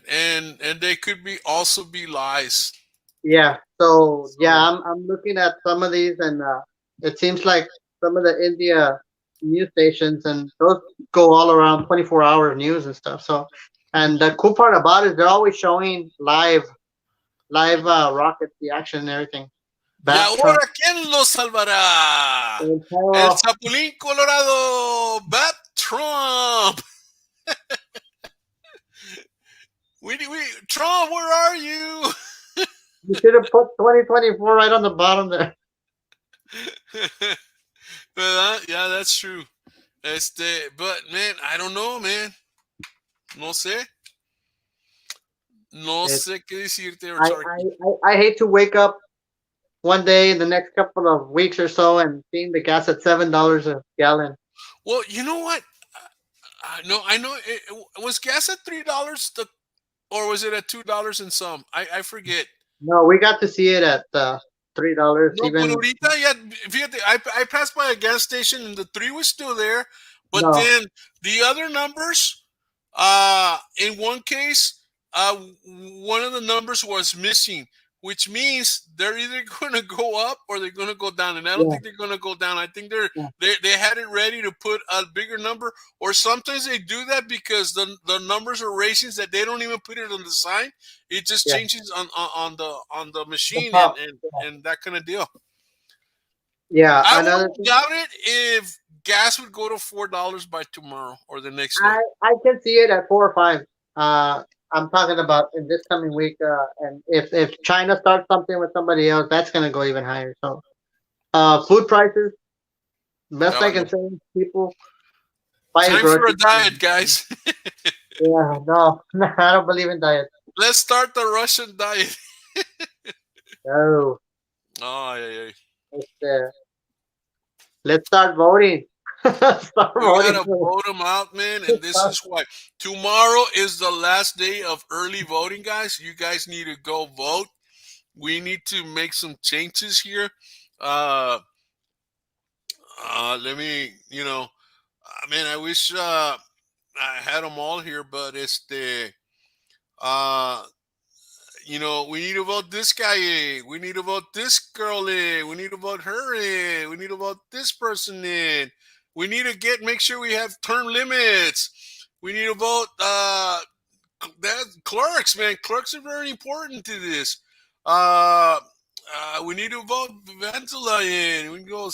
they could be lies. Yeah. So yeah, So I'm looking at some of these, and it seems like some of the India news stations, and those go all around 24-hour news and stuff. So, and the cool part about it, they're always showing live rockets, the action and everything. y Bat Trump. ahora quién lo salvará? El Oh, Chapulín Colorado, Bat Trump. We Trump, where are you? you should have put 2024 right on the bottom there. ¿Verdad? Yeah, that's true. But man, I don't know, man. No sé. No It, sé qué decirte, I, Sharky. I hate to wake up one day in the next couple of weeks or so and seeing the gas at $7 a gallon. Well, you know what? I know. Was gas at $3, or was it at $2 and some? I forget. No, we got to see it at $3 No, but even. ahorita ya, fíjate, I passed by a gas station and the three was still there, but No, then the other numbers, in one case, one of the numbers was missing. which means they're either going to go up or they're going to go down. And I don't Yeah, think they're going to go down. I think yeah, they had it ready to put a bigger number, or sometimes they do that because the numbers are racing that they don't even put it on the sign. It just yeah. changes on the The machine pop. and that kind of deal. Yeah, I another wouldn't thing. doubt it if gas would go to $4 by tomorrow or the next day. I can see it at 4 or 5. I'm talking about in this coming week. And if China starts something with somebody else, that's gonna go even higher. So, food prices. Best Oh I yeah. can say, people buy your Time for a groceries. diet, guys. Yeah, no, I don't believe in diet. Let's start the Russian diet. No, Oh yeah, yeah. it's, let's start voting. Start We voting gotta for vote them out, man. And this is why tomorrow is the last day of early voting, guys. You guys need to go vote. We need to make some changes here. Uh, Let me, man, I wish I had them all here, but it's uh, we need to vote this guy in. We need to vote this girl in. We need to vote her in. We need to vote this person in. We need to make sure we have term limits. We need to vote that clerks, man. Clerks are very important to this. Uh, we need to vote Ventila in. We can go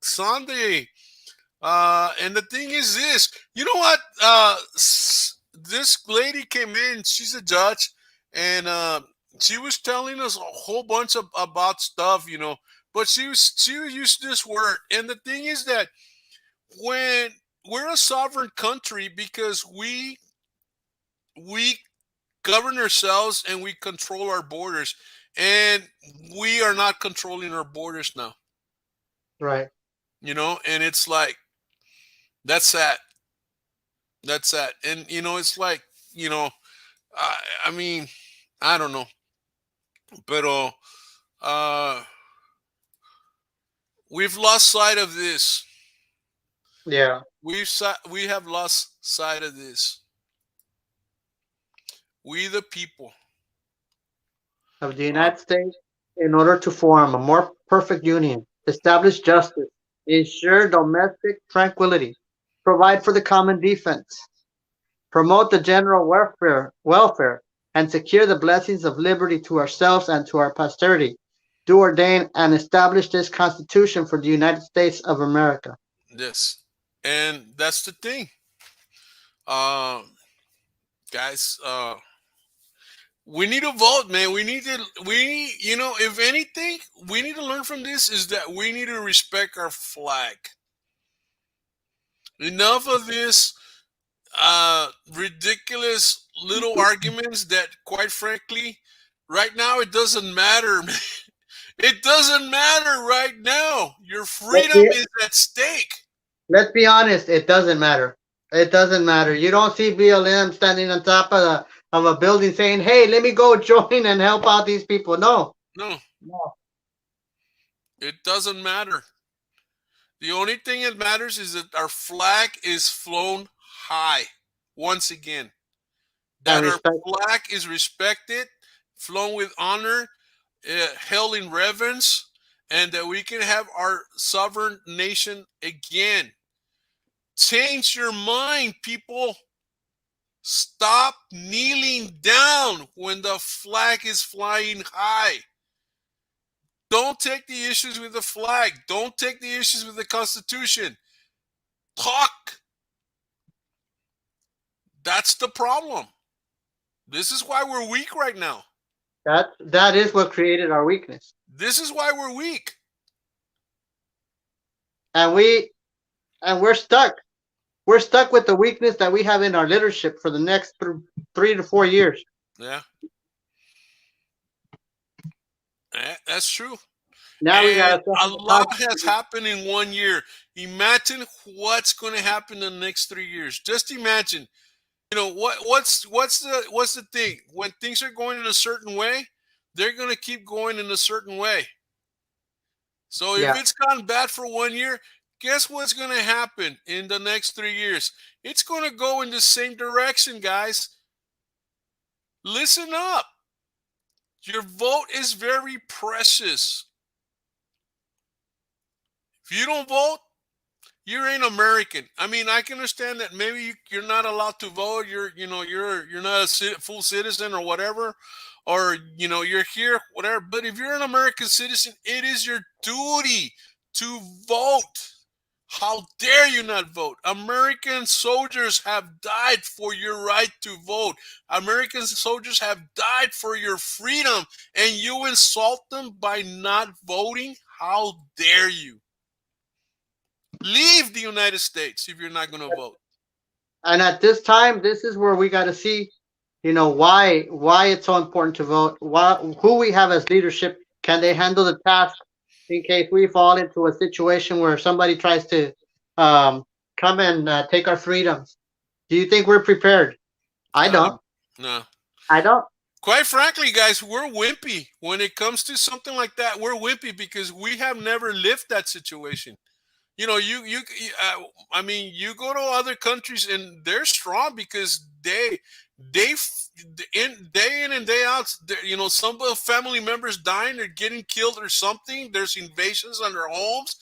Sunday. And the thing is this, you know what? This lady came in. She's a judge, and she was telling us a whole bunch about stuff, But she used this word, and the thing is that when we're a sovereign country because we govern ourselves and we control our borders, and we are not controlling our borders now, right. And it's like that's sad. That's that. And it's like, you know, I mean, I don't know, but uh, we've lost sight of this. Yeah, We have lost sight of this. We the people. of the Uh, United States, in order to form a more perfect union, establish justice, ensure domestic tranquility, provide for the common defense, promote the general welfare, and secure the blessings of liberty to ourselves and to our posterity, do ordain and establish this Constitution for the United States of America. this, and that's the thing, um, guys. We need to vote, man. If anything, we need to learn from this is that we need to respect our flag. Enough of this ridiculous little arguments that, quite frankly, right now it doesn't matter. Man. It doesn't matter right now. Your Let's freedom be, is at stake. let's be honest, it doesn't matter. It doesn't matter. You don't see BLM standing on top of a building saying, "Hey, let me go join and help out these people." No, No, no, it doesn't matter. The only thing that matters is that our flag is flown high once again. and That our respect. flag is respected, flown with honor, held in reverence, and that we can have our sovereign nation again. Change your mind, people. Stop kneeling down when the flag is flying high. Don't take the issues with the flag. Don't take the issues with the Constitution. Talk. That's the problem. This is why we're weak right now. That is what created our weakness, This is why we're weak. and we're stuck. We're stuck with the weakness that we have in our leadership for the next 3 to 4 years. Yeah, that's true. Now we And got to a suffer the lot has consequences. happened in one year. Imagine what's going to happen in the next 3 years. Just imagine. What's the thing? When things are going in a certain way, they're going to keep going in a certain way. So if Yeah, it's gone bad for 1 year, guess what's going to happen in the next 3 years? It's going to go in the same direction, guys. Listen up. Your vote is very precious. If you don't vote, you ain't American. I mean, I can understand that maybe you're not allowed to vote. You're not a full citizen or whatever, or you're here, whatever. But if you're an American citizen, it is your duty to vote. How dare you not vote? American soldiers have died for your right to vote. American soldiers have died for your freedom, and you insult them by not voting? How dare you? Leave the United States if you're not going to vote. And at this time, this is where we got to see, why it's so important to vote. Who we have as leadership, can they handle the task in case we fall into a situation where somebody tries to um, come and take our freedoms? Do you think we're prepared? I No, don't. no. I don't. Quite frankly, guys, we're wimpy when it comes to something like that. We're wimpy because we have never lived that situation. I mean, you go to other countries and they're strong because they in day in and day out, some of the family members dying or getting killed or something. There's invasions on their homes,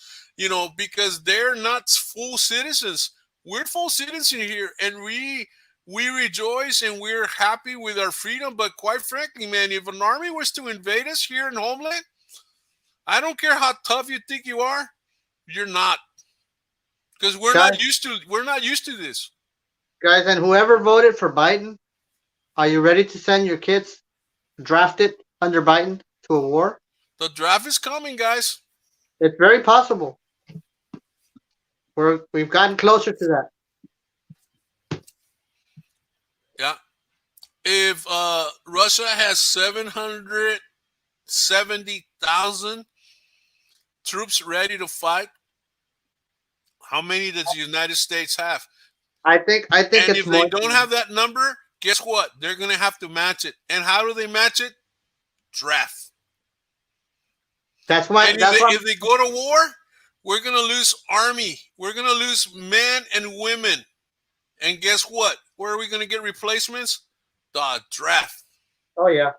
because they're not full citizens. We're full citizens here, and we rejoice and we're happy with our freedom. But quite frankly, man, if an army was to invade us here in homeland, I don't care how tough you think you are, you're not, because Guys, we're not used to this. guys, and whoever voted for Biden, are you ready to send your kids drafted under Biden to a war? The draft is coming, guys. It's very possible. We've gotten closer to that. Yeah. If Russia has 770,000 troops ready to fight, how many does the United States have? I think And it's if they more. don't have that number, guess what? They're going to have to match it. And how do they match it? Draft. That's why. And That's why. if they go to war, we're going to lose army. We're going to lose men and women. And guess what? Where are we going to get replacements? The draft. Oh yeah.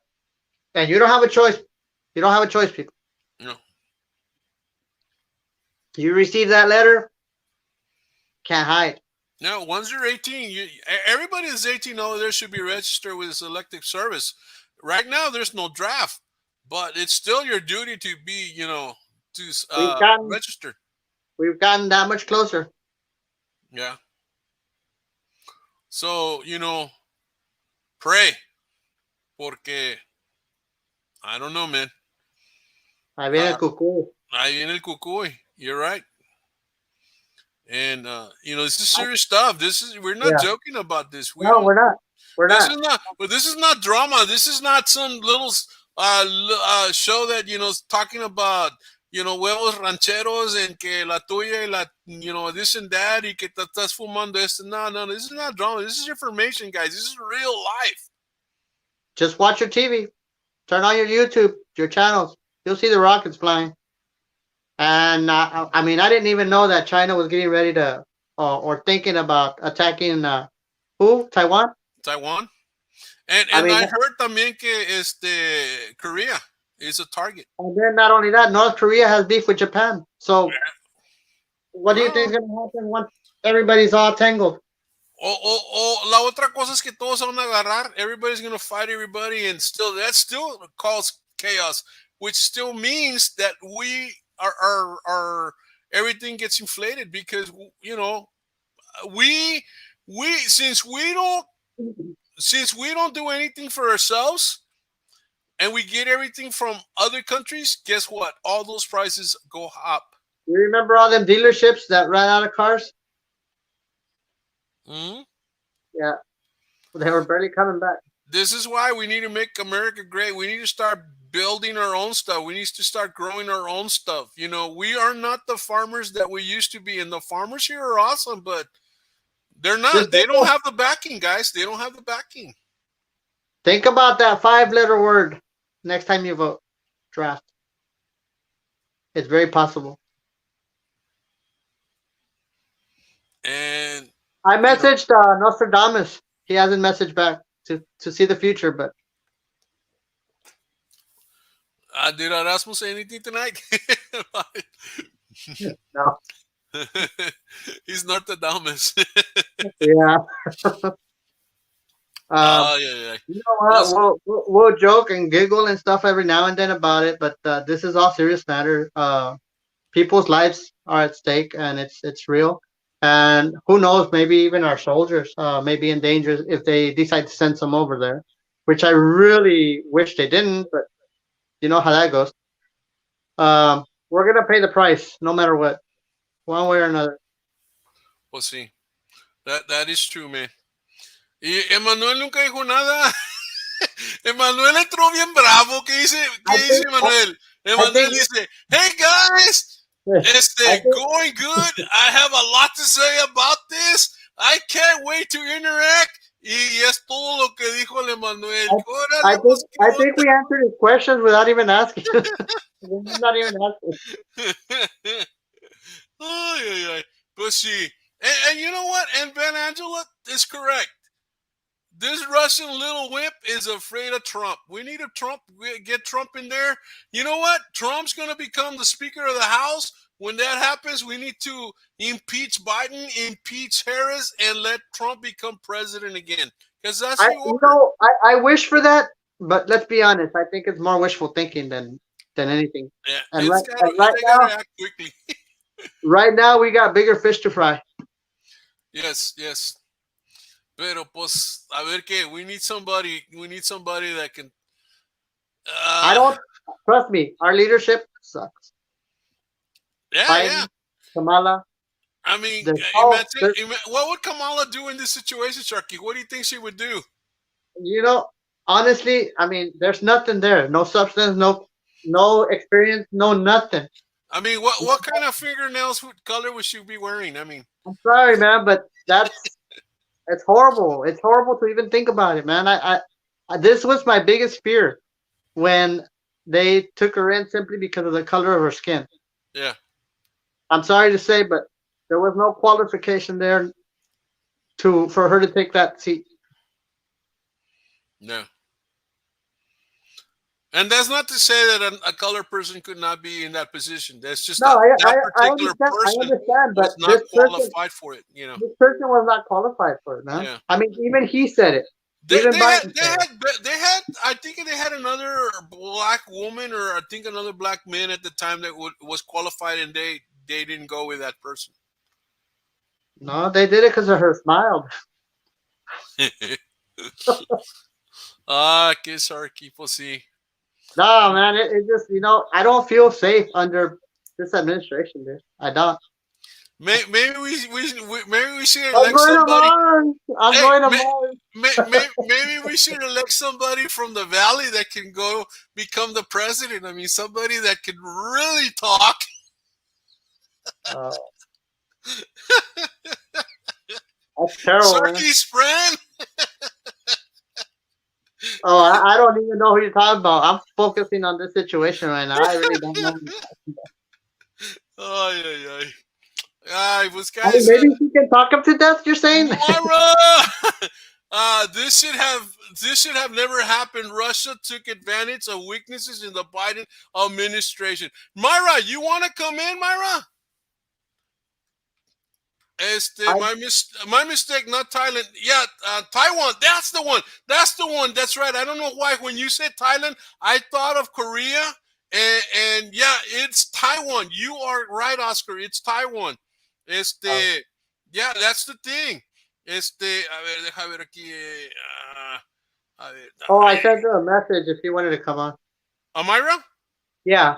And you don't have a choice. You don't have a choice, people. No. You receive that letter, can't hide. Now, once you're 18, everybody that's 18, there should be registered with this elective service. Right now, there's no draft, but it's still your duty to be, to We've gotten register. we've gotten that much closer. Yeah. So, pray, porque I don't know, man. Ahí viene el cucú. Ahí viene el cucuy. You're right. And this is serious stuff. We're not Yeah. joking about this. We No, don't. we're not. We're This not. is not. But this is not drama. This is not some little show that is talking about huevos rancheros and que la tuya y la this and that y que te estás fumando esto. No, no, this is not drama. This is information, guys. This is real life. Just watch your TV. Turn on your YouTube, your channels. You'll see the rockets flying. And I mean, I didn't even know that China was getting ready to or thinking about attacking who? Taiwan? Taiwan. And I mean, I heard también que Korea is a target. and then not only that, North Korea has beef with Japan. So what do you think is Oh. going to happen once everybody's all tangled? O la otra cosa es que todos se van a agarrar. Everybody's going to fight everybody, and that still causes chaos, which still means that we are everything gets inflated because we since we don't do anything for ourselves and we get everything from other countries. Guess what? All those prices go up. You remember all them dealerships that ran out of cars? Mm-hmm. Yeah, they were barely coming back. This is why we need to make America great. We need to start building our own stuff. We need to start growing our own stuff. We are not the farmers that we used to be, and the farmers here are awesome, but they're not. They don't have the backing, guys. They don't have the backing. Think about that 5-letter word next time you vote. Draft. It's very possible. And I messaged Nostradamus. He hasn't messaged back to see the future, but Did Erasmus say anything tonight? No. He's Nostradamus. Yeah. Um, Oh, yeah, yeah. you know what? Plus, We'll joke and giggle and stuff every now and then about it, but this is all serious matter. People's lives are at stake, and it's real. And who knows? Maybe even our soldiers may be in danger if they decide to send some over there, which I really wish they didn't. But you know how that goes. We're gonna pay the price, no matter what, one way or another. we'll see. That is true, man. Y Emanuel nunca dijo nada. Emanuel entró bien bravo. I ¿Qué dice think, Emanuel? I Emanuel think, dice, hey guys, I think, going good. I have a lot to say about this. I can't wait to interact. Y es todo lo que dijo el Emanuel. Órale, pues, ¿qué I think onda? we answered his questions without even asking. Not even asking. Ay, ay, ay. But see, and you know what? And Van Angela is correct. This Russian little wimp is afraid of Trump. We need a Trump. Get Trump in there. You know what? Trump's going to become the Speaker of the House. When that happens, we need to impeach Biden, impeach Harris, and let Trump become president again. Because that's the order. I wish for that, but let's be honest. I think it's more wishful thinking than anything. Yeah, And it's got. They got to act quickly. right now, we got bigger fish to fry. Yes, yes. Pero pues, a ver qué. We need somebody. We need somebody that can. I Uh, don't trust me. Our leadership sucks. yeah, yeah. Biden, Kamala, I mean, there's all there's, what would Kamala do in this situation, Sharky? What do you think she would do? you know, honestly, I mean, there's nothing there. No substance, no experience, no nothing. I mean, what kind of fingernails color would she be wearing? I mean, I'm sorry, man, but it's horrible. It's horrible to even think about it, man. This was my biggest fear when they took her in simply because of the color of her skin. yeah, I'm sorry to say, but there was no qualification there to for her to take that seat. no. And that's not to say that a color person could not be in that position. That's just No, that that I particular understand. I person understand, but was not qualified for it. You know. this person was not qualified for it, man. Yeah. I mean, even he said it. They, Even they had Biden they said it. had they had I think they had another black woman or I think another black man at the time that was qualified and they didn't go with that person. No, they did it because of her smile. Ah, que Sharky, pues sí. No, man, it just I don't feel safe under this administration, dude. I don't. Maybe we should I'm elect going to somebody. Mars. I'm Hey, going to Mars. maybe we should elect somebody from the valley that can go become the president. I mean, somebody that can really talk. Uh, that's terrible, man. Sharky's friend. Oh, I don't even know who you're talking about. I'm focusing on this situation right now. I really don't know. Ay, ay, ay. Ay, pues I mean, guys, maybe he can talk him to death. You're saying? Mara. This should have never happened. Russia took advantage of weaknesses in the Biden administration. Myra, you want to come in, Myra? I, My mistake, not Thailand. Yeah, Taiwan. That's the one. That's the one. That's right. I don't know why when you said Thailand, I thought of Korea, and yeah, it's Taiwan. You are right, Oscar. It's Taiwan. uh, Yeah, that's the thing. A ver, deja ver aquí. A ver, oh, I sent her a message if he wanted to come on. Amira, Yeah,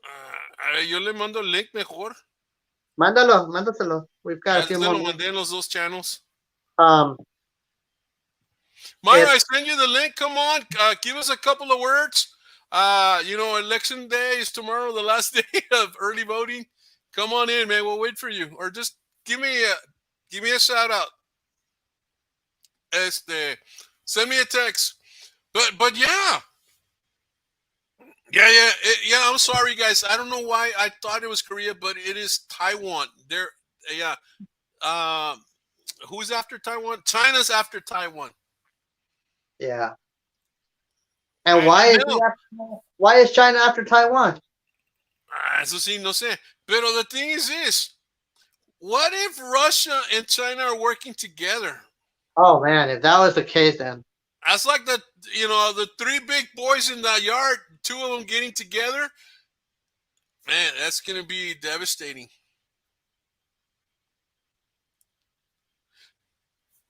a ver, yo le mando el link mejor. mándaselo. We've got a Ya few te more lo minutes. mandé en los dos channels. Um, Myra, I it's send you the link. Come on, give us a couple of words. Election day is tomorrow, the last day of early voting. Come on in, man. We'll wait for you, or just give me a shout out. Send me a text. But yeah, yeah. I'm sorry, guys. I don't know why I thought it was Korea, but it is Taiwan. There, yeah. Um, who's after Taiwan? China's after Taiwan. yeah. And why is he No, after, why is China after Taiwan? eso sí, no sé. Pero the thing is this: what if Russia and China are working together? Oh man, if that was the case, then That's like the three big boys in the yard, two of them getting together. Man, that's gonna be devastating.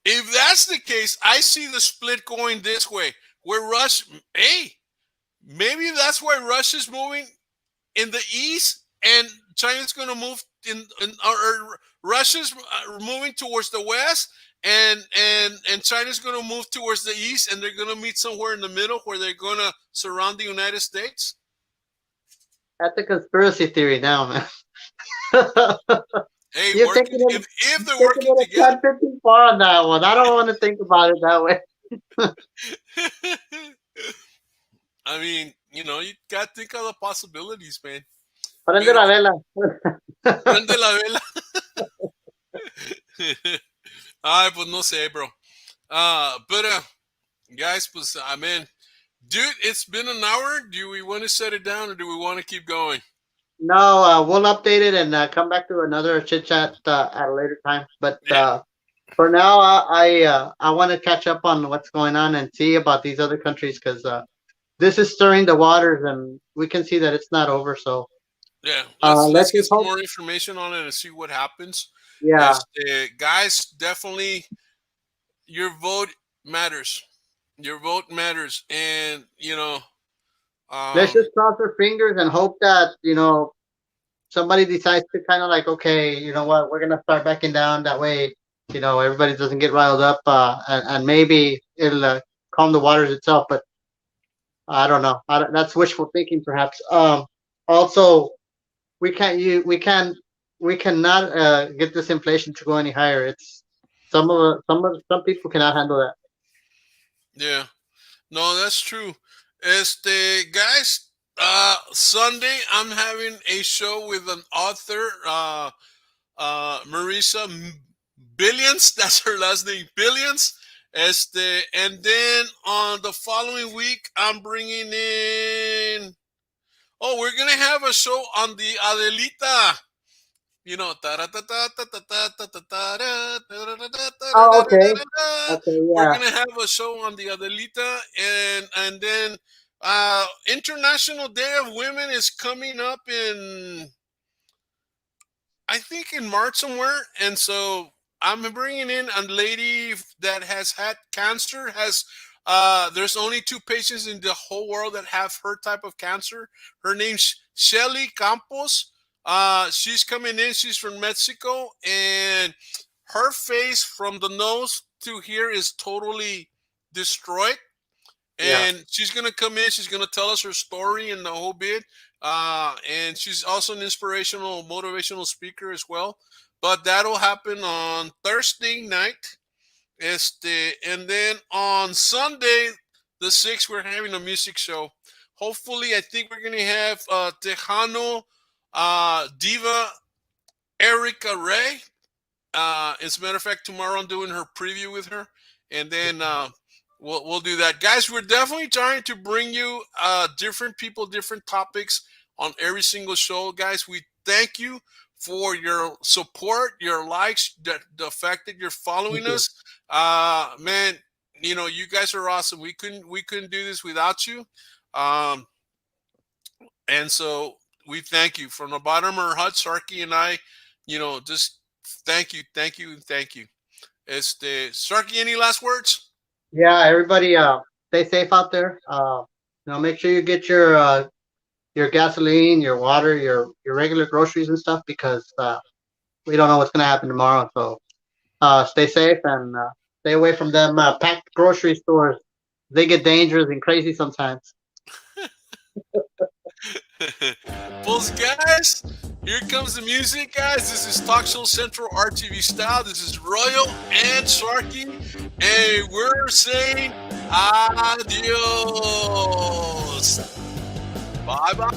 If that's the case, I see the split going this way, where Russia, hey, maybe that's why Russia's moving in the east and China's going to move or Russia's moving towards the west and China's going to move towards the east and they're going to meet somewhere in the middle where they're going to surround the United States. that's a conspiracy theory now, man. Hey, You're working taking it, if they're taking working it a together. tad bit too far on that one. I don't want to think about it that way. I mean, you got to think of the possibilities, man. Prende Pero la vela. prende la vela. Ay, pues no sé, bro. But guys, pues, I mean, dude, it's been an hour. Do we want to set it down or do we want to keep going? No, we'll update it and come back to another chit chat at a later time. But Yeah, for now, I want to catch up on what's going on and see about these other countries because this is stirring the waters and we can see that it's not over. So yeah. Let's let's get just some hope. more information on it and see what happens. Yeah, Guys, definitely your vote matters. Your vote matters, and let's um, just cross our fingers and hope that somebody decides to kind of like, okay, you know what, we're gonna start backing down. That way, everybody doesn't get riled up, and maybe it'll calm the waters itself. But I don't know. That's wishful thinking, perhaps. Also, we can't use, we cannot get this inflation to go any higher. It's some people cannot handle that. yeah, no, that's true. Guys, Sunday I'm having a show with an author, Marisa Billions. That's her last name, Billions. And then on the following week, I'm bringing in. Oh, we're gonna have a show on the Adelita. Oh, okay, okay, We're yeah, gonna have a show on the Adelita, and then International Day of Women is coming up in, I think, in March somewhere, and so I'm bringing in a lady that has had cancer. There's only two patients in the whole world that have her type of cancer. Her name's Shelly Campos. She's coming in. She's from Mexico, and her face from the nose to here is totally destroyed. yeah. And she's gonna come in. She's gonna tell us her story and the whole bit. And she's also an inspirational, motivational speaker as well. But that'll happen on Thursday night. And then on Sunday, the 6th, we're having a music show. Hopefully, I think we're gonna have Tejano diva Erica Ray. As a matter of fact, tomorrow I'm doing her preview with her, and then we'll do that, guys. We're definitely trying to bring you different people, different topics on every single show, guys. We thank you for your support, your likes, the fact that you're Thank following you. us. Man, you guys are awesome. We couldn't do this without you. Um, and so we thank you from the bottom of our heart, Sharky and I. Just thank you, thank you, and thank you. Sharky, any last words? Yeah, everybody, stay safe out there. Make sure you get your gasoline, your water, your regular groceries and stuff because we don't know what's gonna happen tomorrow. So stay safe and stay away from them packed grocery stores. They get dangerous and crazy sometimes. Well, guys, here comes the music, guys. This is Talk Show Central RTV style. This is Royal and Sharky, and we're saying adios. Bye bye.